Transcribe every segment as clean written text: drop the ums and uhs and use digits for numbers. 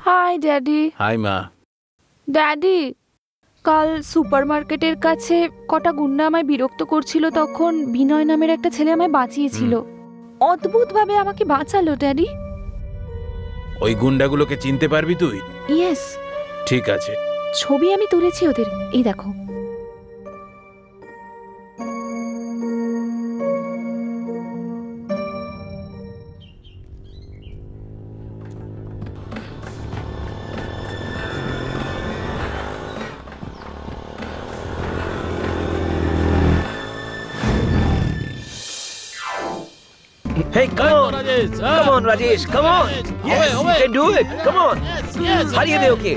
High daddy. Hi মা। Daddy, কাল সুপারমার্কেটের কাছে কটা গুন্ডা আমায় বিরক্ত করছিল, তখন বিনয় নামের একটা ছেলে আমায় বাঁচিয়েছিল। অদ্ভুতভাবে আমাকে বাঁচালো ড্যাডি। ওই গুন্ডাগুলোকে চিনতে পারবি তুই? ইয়েস। ঠিক আছে, ছবি আমি তুলেছি ওদের, এই দেখো। Hey, come on, Rajesh. Come on, Rajesh. Come on. Yes, you can do it. Come on. হারিয়ে দে ওকে।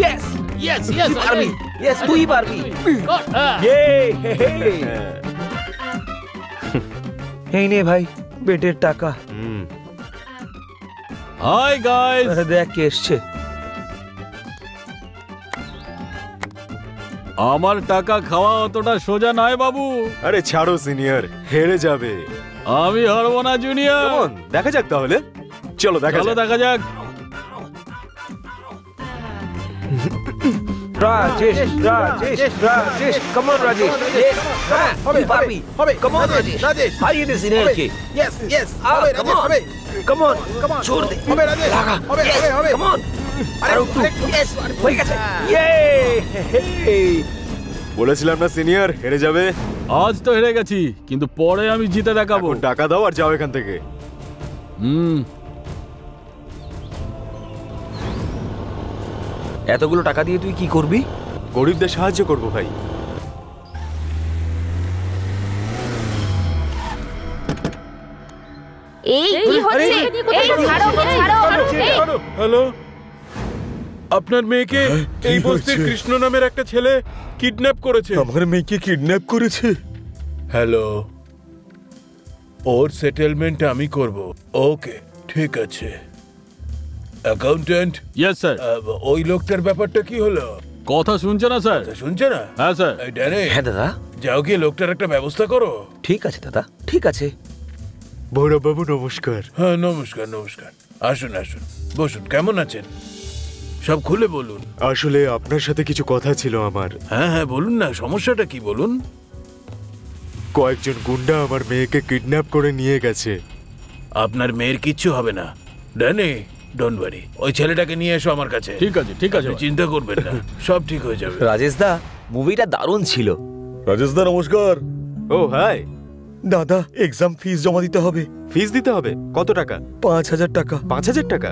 Yes. Yes. পারবি। Yes, তুই পারবি। Yay! এই নে ভাই, বেটের টাকা। Hi guys. দেখ কে এসছে। আমার টাকা খাওয়া অতটা সোজা নয় বাবু। আরে ছাড়ো সিনিয়র, হেরে যাবে। আমি হারবো না জুনিয়র। কেমন দেখা যাক তাহলে। চলো দেখা যাক। Rajesh, come on Rajesh. হবে পারবি। Come on Rajesh. হারিয়ে দে সিনিয়রকে। Yes. হবে। Come on. छोड़ दे। হবে রাজেশ। হবে। Come on. আরে yes, হয়ে গেছে। Yay! বলেছিলাম না সিনিয়র হেরে যাবে। আজ তো হেরে গেছি, কিন্তু পরে আমি জিতে দেখাবো। টাকা দাও আর যাও এখান থেকে। এতগুলো টাকা দিয়ে তুই কি করবি? গরিবদের সাহায্য করব ভাই। হ্যালো, আপনার মেয়েকে এই বস্তির কৃষ্ণ নামের একটা ছেলে কিডন্যাপ করেছে। আমার মেয়েকে কিডন্যাপ করেছে? হ্যালো, ওর সেটেলমেন্ট আমি করব। ওকে, ঠিক আছে। অ্যাকাউন্ট্যান্ট। Yes sir. ওই লোকটার ব্যাপারটা কি হলো? কথা শুনছে না স্যার? শুনছে না? হ্যাঁ স্যার। হ্যাঁ দাদা। যাও গিয়ে লোকটার একটা ব্যবস্থা করো। ঠিক আছে দাদা, ঠিক আছে। ভৈরব বাবু নমস্কার। হ্যাঁ নমস্কার। আসুন বসুন। কেমন আছেন? সব খুলে বলুন। আসলে আপনার সাথে কিছু কথা ছিল আমার। হ্যাঁ বলুন না, সমস্যাটা কি বলুন। কয়েকজন গুন্ডা আমার মেয়েকে কিডন্যাপ করে নিয়ে গেছে। আপনার মেয়ের কিচ্ছু হবে না ড্যানি, ডোন্ট ওয়ারি। ওই ছেলেটাকে নিয়ে এসো আমার কাছে। ঠিক আছে। চিন্তা করবেন না, সব ঠিক হয়ে যাবে। রাজেশ দা, মুভিটা দারুণ ছিল। রাজেশ দা নমস্কার। ও হাই দাদা, এক্সাম ফিস জমা দিতে হবে। ফিস দিতে হবে? কত টাকা? ৫,০০০ টাকা। ৫,০০০ টাকা?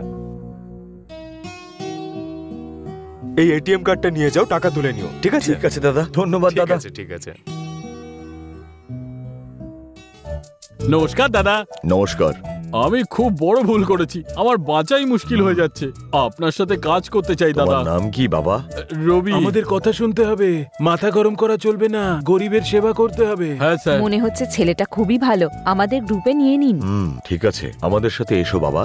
এই এটিএম কার্ডটা নিয়ে যাও, টাকা তুলে নিও। ঠিক আছে? ঠিক আছে দাদা, ধন্যবাদ দাদা। ঠিক আছে। নমস্কার দাদা। নমস্কার। আমি খুব বড় ভুল করেছি, আমার বাঁচাই মুশকিল হয়ে যাচ্ছে। আপনার সাথে কাজ করতে চাই দাদা। তোমার নাম কি বাবা? রবি। আমাদের কথা শুনতে হবে, মাথা গরম করা চলবে না, গরিবের সেবা করতে হবে। হ্যাঁ স্যার। মনে হচ্ছে ছেলেটা খুবই ভালো, আমাদের গ্রুপে নিয়ে নিন। ঠিক আছে, আমাদের সাথে এসো বাবা।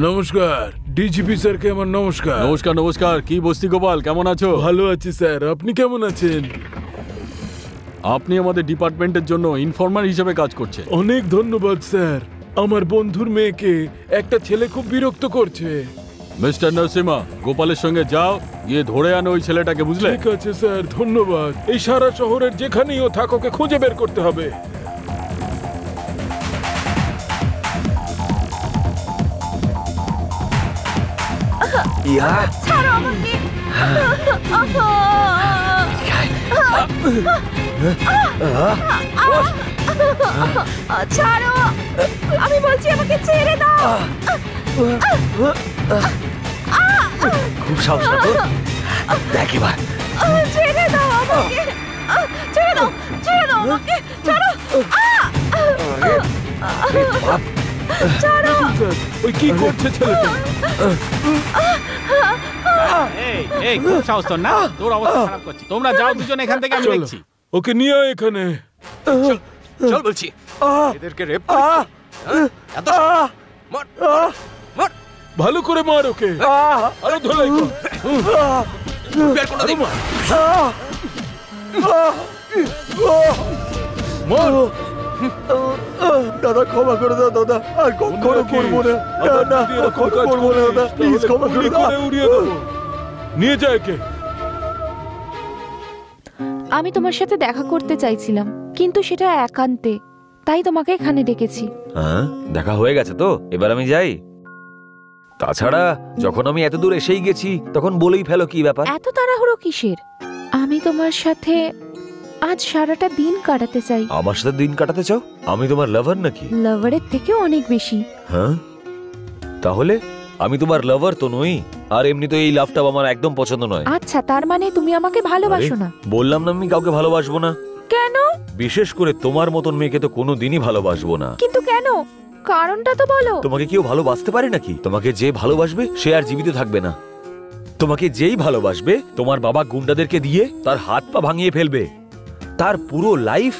নমস্কার ডিজিপি স্যারকে আমার নমস্কার। নমস্কার। কি বস্তি গোপাল, কেমন আছো? ভালো আছি স্যার, আপনি কেমন আছেন? আপনি আমাদের ডিপার্টমেন্টের জন্য ইনফর্মার হিসেবে কাজ করছেন। অনেক ধন্যবাদ স্যার। আমার বন্ধুর মেয়েকে একটা ছেলে খুব বিরক্ত করছে। মিস্টার নরসিমা, গোপালের সঙ্গে যাও, গিয়ে ধরে আনো ওই ছেলেটাকে, বুঝলে? ঠিক আছে স্যার, ধন্যবাদ। এই সারা শহরের যেখানেই ও থাক, ওকে খুঁজে বের করতে হবে। ছাড়ো, আমি বলছি আমাকে ছেড়ে দাও। খুব সাহস না তোর। দেখ এবার। ছেড়ে দাও আমাকে, ছেড়ে দাও আমাকে, ছাড়ো। ছাড়ো। ওই কি করছে ছেলেটা? এই খুব সাহস তোর না? তোর অবস্থা খারাপ করছি। তোমরা যাও দুজন এখান থেকে, আমি দেখছি। ওকে নিয়ে আয় এখানে। চল বলছি। এদেরকে রেপ করছিস? ভালো করে মার ওকে, আরো ধরে মার। দাদা ক্ষমা করে দাও দাদা, আর কখনো করবো না। না কখনো করবো না দাদা, প্লিজ ক্ষমা করে দাও। উড়িয়ে দেবো। নিয়ে যায় কে? আমি তোমার সাথে দেখা করতে চাইছিলাম, কিন্তু সেটা একান্তে, তাই তোমাকে এখানে ডেকেছি। হ্যাঁ, দেখা হয়ে গেছে তো, এবার আমি যাই। তাছাড়া যখন আমি এত দূর এসেই গেছি তখন বলেই ফেলো কি ব্যাপার। এত তাড়াহুড়ো কিসের? আমি তোমার সাথে আজ সারাটা দিন কাটাতে চাই। আমার সাথে দিন কাটাতে চাও? আমি তোমার লাভার নাকি? লাভারের থেকেও অনেক বেশি। হ্যাঁ, তাহলে আমি তোমার লাভার তো নই, আর এমনি তো এই লাভটা আমার একদম পছন্দ নয়। আচ্ছা, তার মানে তুমি আমাকে ভালোবাসো না? বললাম না আমি কাউকে ভালোবাসবো না। কেন? বিশেষ করে তোমার মতন মেয়েকে তো কোনোদিনই ভালোবাসবো না। কিন্তু কেন? কারণটা তো বলো। তোমাকে কেউ ভালোবাসতে পারে নাকি? তোমাকে যে ভালোবাসবে সে আর জীবিত থাকবে না। তোমাকে যেই ভালোবাসবে তোমার বাবা গুন্ডাদেরকে দিয়ে তার হাত পা ভাঙিয়ে ফেলবে, তার পুরো লাইফ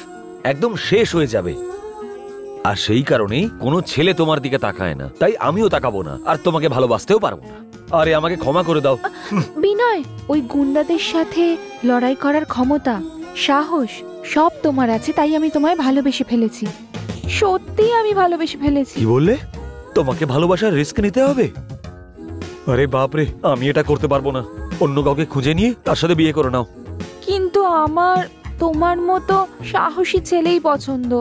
একদম শেষ হয়ে যাবে। আর সেই কারণেই কোনো ছেলে তোমার দিকে তাকায় না, তাই আমিও তাকাবো না, আর তোমাকে ভালোবাসতেও পারবো না। আরে আমাকে ক্ষমা করে দাও। বিনয়, ওই গুন্ডাদের সাথে লড়াই করার ক্ষমতা, সাহস সব তোমার আছে, তাই আমি তোমায় ভালোবেসে ফেলেছি। সত্যি আমি ভালোবেসে ফেলেছি। কি বললে? তোমাকে ভালোবাসার রিস্ক নিতে হবে? আরে বাপরে, আমি এটা করতে পারবো না। অন্য কাউকে খুঁজে নিয়ে তার সাথে বিয়ে করে নাও। কিন্তু আমার তোমার মতো সাহসী ছেলেই পছন্দ।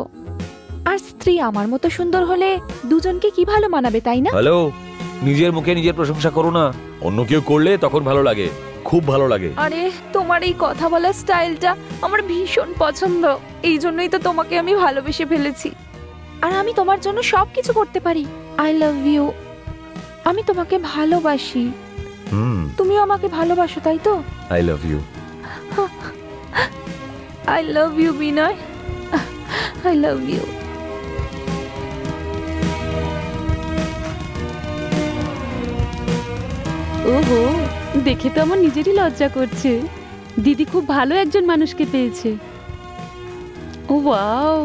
আর স্ত্রী আমার মতো সুন্দর হলে দুজনকে কি ভালো মানাবে, তাই না? হ্যালো, নিজের মুখে নিজের প্রশংসা করো না। অন্য কেউ করলে তখন ভালো লাগে, খুব ভালো লাগে। আরে তোমার এই কথা বলার স্টাইলটা আমার ভীষণ পছন্দ, এই জন্যই তো তোমাকে আমি ভালোবেসে ফেলেছি। আর আমি তোমার জন্য সবকিছু করতে পারি। I love you. আমি তোমাকে ভালোবাসি। তুমিও আমাকে ভালোবাসো, তাই তো? I love you. I love you Binoy, I love you. ওহো, দেখে তো আমার নিজেরই লজ্জা করছে। দিদি খুব ভালো একজন মানুষকে পেয়েছে। ও ওয়াও।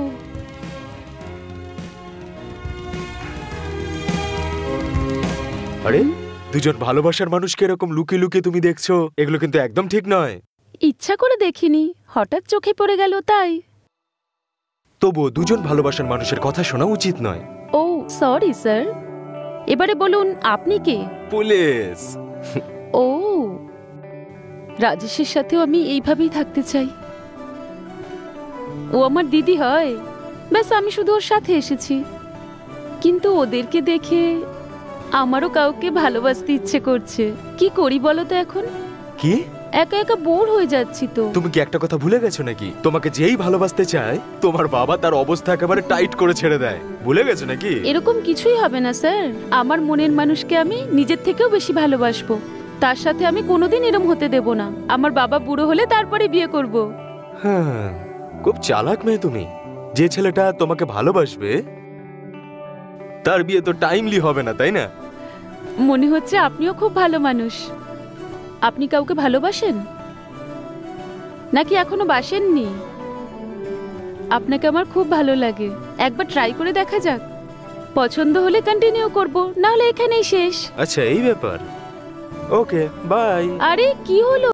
আরে দুজন ভালোবাসার মানুষকে এরকম লুকিয়ে লুকিয়ে তুমি দেখছো, এগুলো কিন্তু একদম ঠিক নয়। ইচ্ছা করে দেখিনি, হঠাৎ চোখে পড়ে গেল তাই। তবুও দুজন ভালোবাসার মানুষের কথা শোনা উচিত নয়। ও সরি স্যার, এবারে বলুন আপনি কে? পুলিশ। ও, রাজেশের সাথেও আমি এইভাবেই থাকতে চাই। ও আমার দিদি হয়, ব্যাস আমি শুধু ওর সাথে এসেছি। কিন্তু ওদেরকে দেখে আমারও কাউকে ভালোবাসতে ইচ্ছে করছে। কি করি বলো তো এখন? কি? একা একা বোর হয়ে যাচ্ছি তো। তুমি কি একটা কথা ভুলে গেছো নাকি? তোমাকে যেই ভালোবাসতে চায় তোমার বাবা তার অবস্থা একেবারে টাইট করে ছেড়ে দেয়। ভুলে গেছো নাকি? এরকম কিছুই হবে না স্যার। আমার মনের মানুষকে আমি নিজের থেকেও বেশি ভালোবাসবো। তার সাথে আমি কোনোদিন এরম হতে দেব না। আমার বাবা বুড়ো হলে তারপরে বিয়ে করব। হ্যাঁ, খুব চালাক মেয়ে তুমি। যে ছেলেটা তোমাকে ভালোবাসবে তার বিয়ে তো টাইমলি হবে না, তাই না? মনে হচ্ছে আপনিও খুব ভালো মানুষ। আপনি কাউকে ভালোবাসেন নাকি এখনো বাসেননি? আপনাকে আমার খুব ভালো লাগে, একবার ট্রাই করে দেখা যাক। পছন্দ হলে কন্টিনিউ করব, না হলে এখানেই শেষ। আচ্ছা এই ব্যাপার। Okay bye. আরে কি হলো?